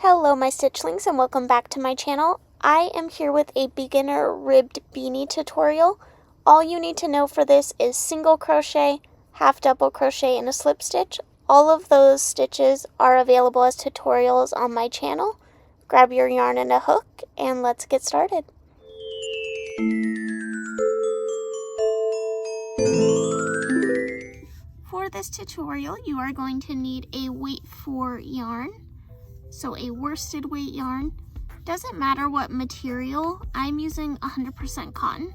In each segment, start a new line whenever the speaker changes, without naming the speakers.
Hello my stitchlings and welcome back to my channel. I am here with a beginner ribbed beanie tutorial. All you need to know for this is single crochet, half double crochet, and a slip stitch. All of those stitches are available as tutorials on my channel. Grab your yarn and a hook and let's get started. For this tutorial, you are going to need a weight 4 yarn. So a worsted weight yarn. Doesn't matter what material, I'm using 100% cotton.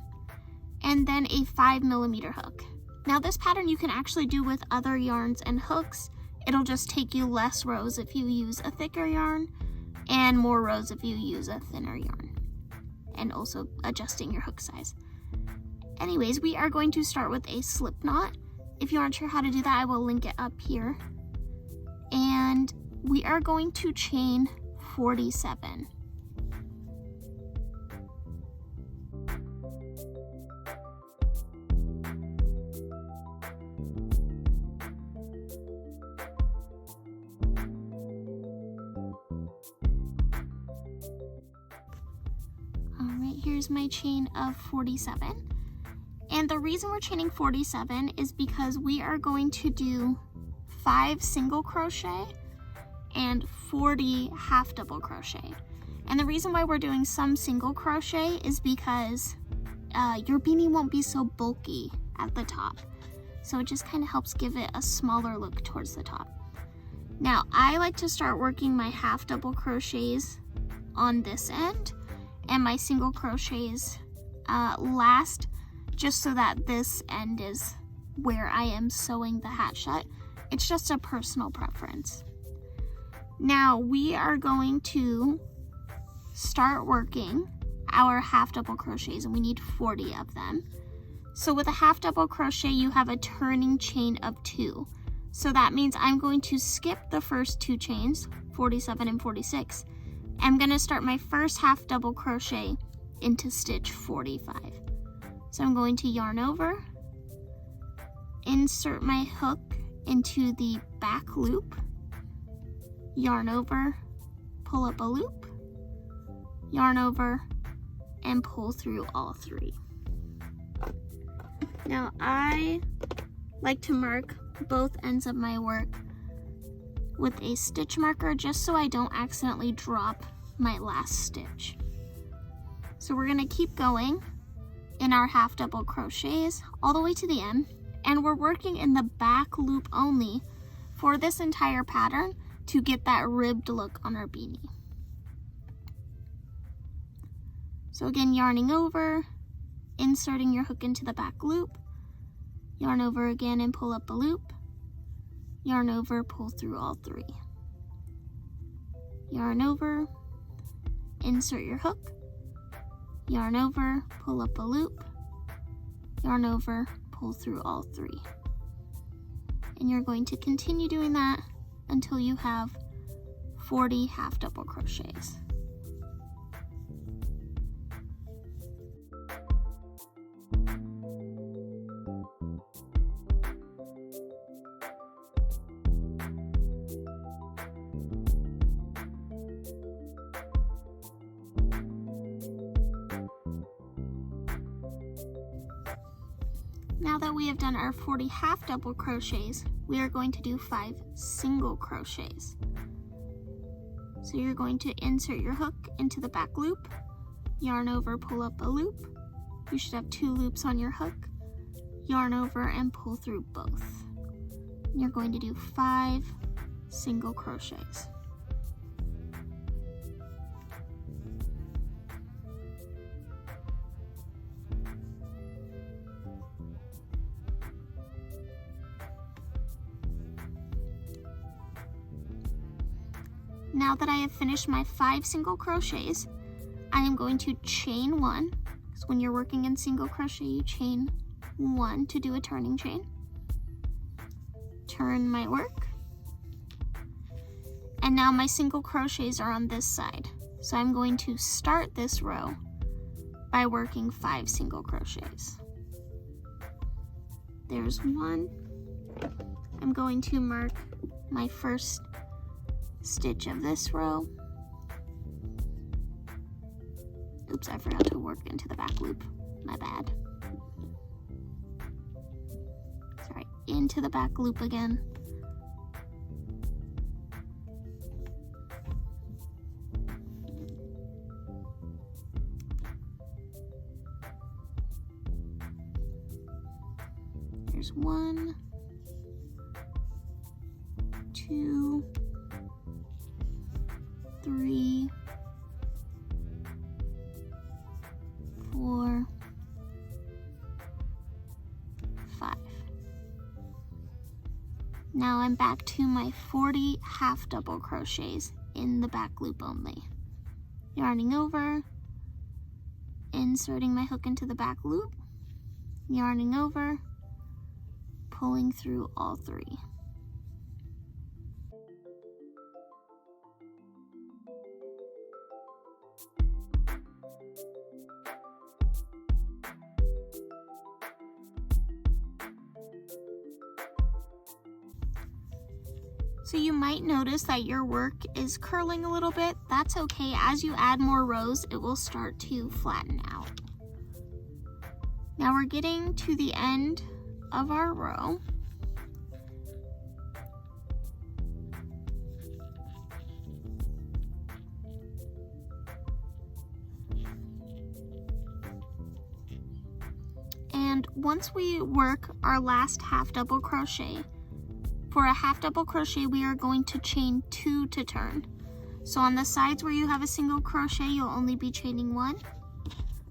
And then a 5mm hook. Now this pattern you can actually do with other yarns and hooks. It'll just take you less rows if you use a thicker yarn and more rows if you use a thinner yarn. And also adjusting your hook size. Anyways, we are going to start with a slip knot. If you aren't sure how to do that, I will link it up here. And we are going to chain 47. All right, here's my chain of 47. And the reason we're chaining 47 is because we are going to do 5 single crochet and 40 half double crochet. And the reason why we're doing some single crochet is because your beanie won't be so bulky at the top. So it just kind of helps give it a smaller look towards the top. Now I like to start working my half double crochets on this end and my single crochets last, just so that this end is where I am sewing the hat shut. It's just a personal preference. Now we are going to start working our half double crochets, and we need 40 of them. So with a half double crochet, you have a turning chain of 2. So that means I'm going to skip the first 2 chains, 47 and 46. I'm going to start my first half double crochet into stitch 45. So I'm going to yarn over, insert my hook into the back loop, yarn over, pull up a loop, yarn over, and pull through all 3. Now I like to mark both ends of my work with a stitch marker just so I don't accidentally drop my last stitch. So we're going to keep going in our half double crochets all the way to the end, and we're working in the back loop only for this entire pattern to get that ribbed look on our beanie. So again, yarning over, inserting your hook into the back loop, yarn over again and pull up a loop, yarn over, pull through all 3. Yarn over, insert your hook, yarn over, pull up a loop, yarn over, pull through all 3. And you're going to continue doing that until you have 40 half double crochets. Now that we have done our 40 half double crochets, we are going to do 5 single crochets. So you're going to insert your hook into the back loop, yarn over, pull up a loop. You should have 2 loops on your hook, yarn over and pull through both. You're going to do 5 single crochets. Now that I have finished my 5 single crochets, I am going to chain 1. So when you're working in single crochet, you chain 1 to do a turning chain. Turn my work. And now my single crochets are on this side. So I'm going to start this row by working 5 single crochets. There's 1. I'm going to mark my first stitch of this row, Oops, I forgot to work into the back loop. My bad. Sorry, into the back loop again. There's 1, 2, 3, 4, 5. Now I'm back to my 40 half double crochets in the back loop only. Yarning over, inserting my hook into the back loop, yarning over, pulling through all 3. So you might notice that your work is curling a little bit. That's okay. As you add more rows, it will start to flatten out. Now we're getting to the end of our row. And once we work our last half double crochet, for a half double crochet, we are going to chain 2 to turn. So on the sides where you have a single crochet, you'll only be chaining 1.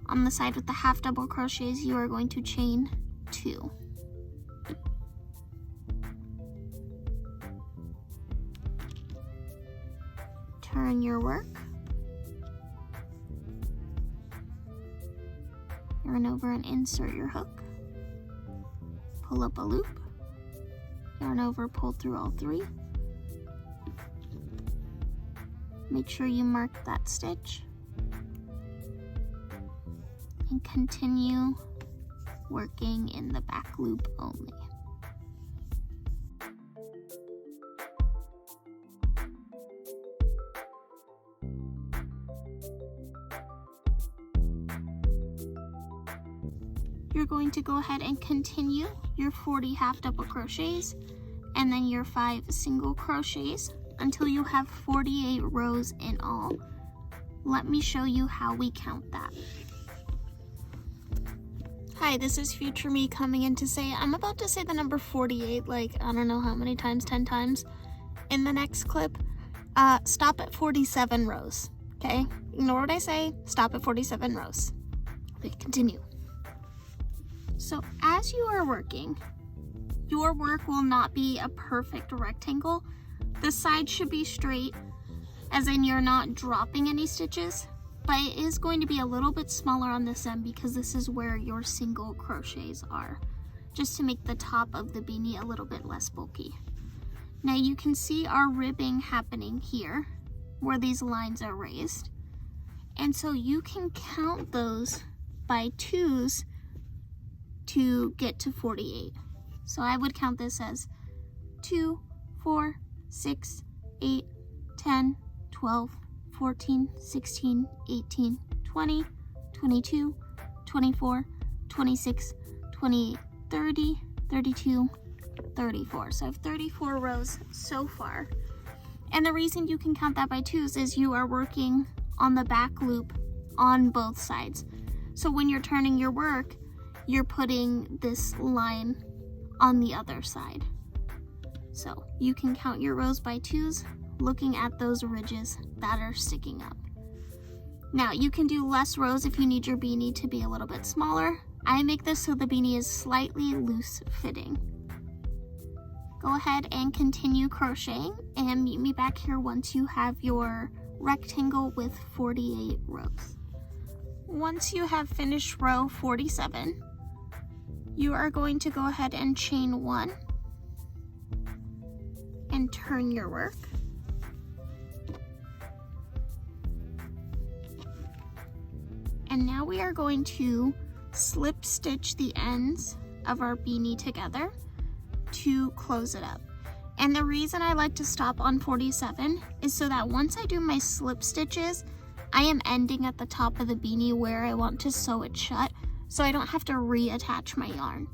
On the side with the half double crochets, you are going to chain 2. Turn your work. Yarn over and insert your hook. Pull up a loop. Yarn over, pull through all 3. Make sure you mark that stitch. And continue working in the back loop only. You're going to go ahead and continue your 40 half double crochets and then your 5 single crochets until you have 48 rows in all. Let me show you how we count that. Hi, this is future me coming in to say I'm about to say the number 48 like I don't know how many times, 10 times in the next clip. Stop at 47 rows, okay? Ignore what I say, stop at 47 rows. Okay, continue. So as you are working, your work will not be a perfect rectangle. The sides should be straight, as in you're not dropping any stitches, but it is going to be a little bit smaller on this end because this is where your single crochets are, just to make the top of the beanie a little bit less bulky. Now you can see our ribbing happening here, where these lines are raised. And so you can count those by 2s to get to 48. So I would count this as 2, 4, 6, 8, 10, 12, 14, 16, 18, 20, 22, 24, 26, 28, 30, 32, 34. So I have 34 rows so far. And the reason you can count that by 2s is you are working on the back loop on both sides. So when you're turning your work, you're putting this line on the other side. So you can count your rows by 2s, looking at those ridges that are sticking up. Now you can do less rows if you need your beanie to be a little bit smaller. I make this so the beanie is slightly loose fitting. Go ahead and continue crocheting and meet me back here once you have your rectangle with 48 rows. Once you have finished row 47, you are going to go ahead and chain 1 and turn your work. And now we are going to slip stitch the ends of our beanie together to close it up. And the reason I like to stop on 47 is so that once I do my slip stitches, I am ending at the top of the beanie where I want to sew it shut, so I don't have to reattach my yarn.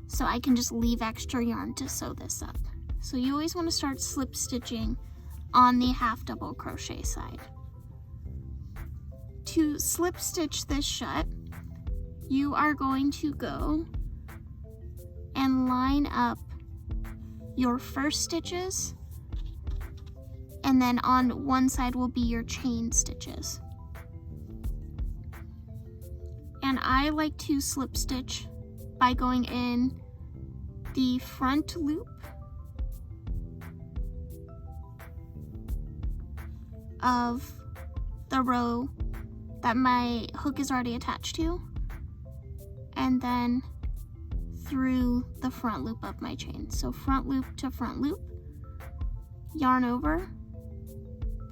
So I can just leave extra yarn to sew this up. So you always want to start slip stitching on the half double crochet side. To slip stitch this shut, you are going to go and line up your first stitches, and then on one side will be your chain stitches. And I like to slip stitch by going in the front loop of the row that my hook is already attached to, and then through the front loop of my chain. So front loop to front loop, yarn over,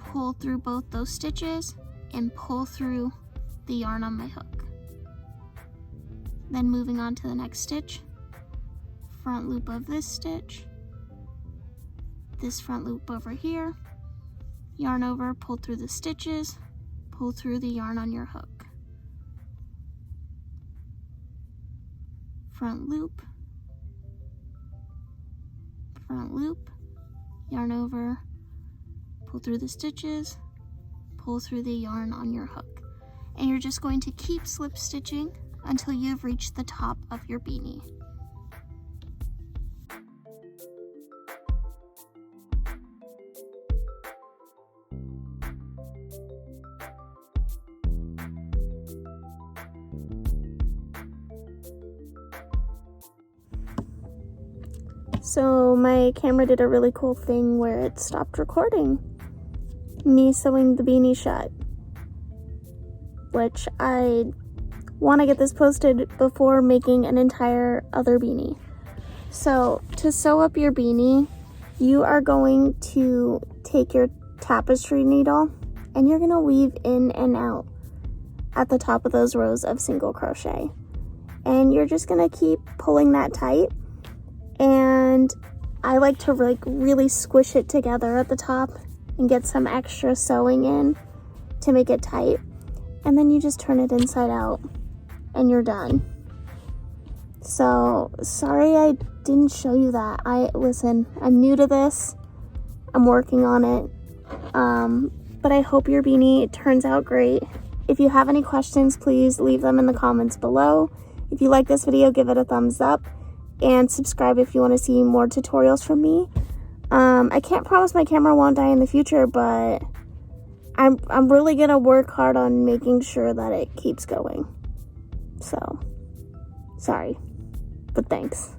pull through both those stitches, and pull through the yarn on my hook. Then moving on to the next stitch, front loop of this stitch, this front loop over here, yarn over, pull through the stitches, pull through the yarn on your hook. Front loop, yarn over, pull through the stitches, pull through the yarn on your hook. And you're just going to keep slip stitching until you have reached the top of your beanie. So my camera did a really cool thing where it stopped recording me sewing the beanie shut, which I want to get this posted before making an entire other beanie. So to sew up your beanie, you are going to take your tapestry needle and you're going to weave in and out at the top of those rows of single crochet. And you're just going to keep pulling that tight. And I like to really squish it together at the top and get some extra sewing in to make it tight. And then you just turn it inside out and you're done. So sorry I didn't show you that. Listen, I'm new to this. I'm working on it. But I hope your beanie turns out great. If you have any questions, please leave them in the comments below. If you like this video, give it a thumbs up. And subscribe if you want to see more tutorials from me. I can't promise my camera won't die in the future, but I'm really gonna work hard on making sure that it keeps going. So, sorry, but thanks.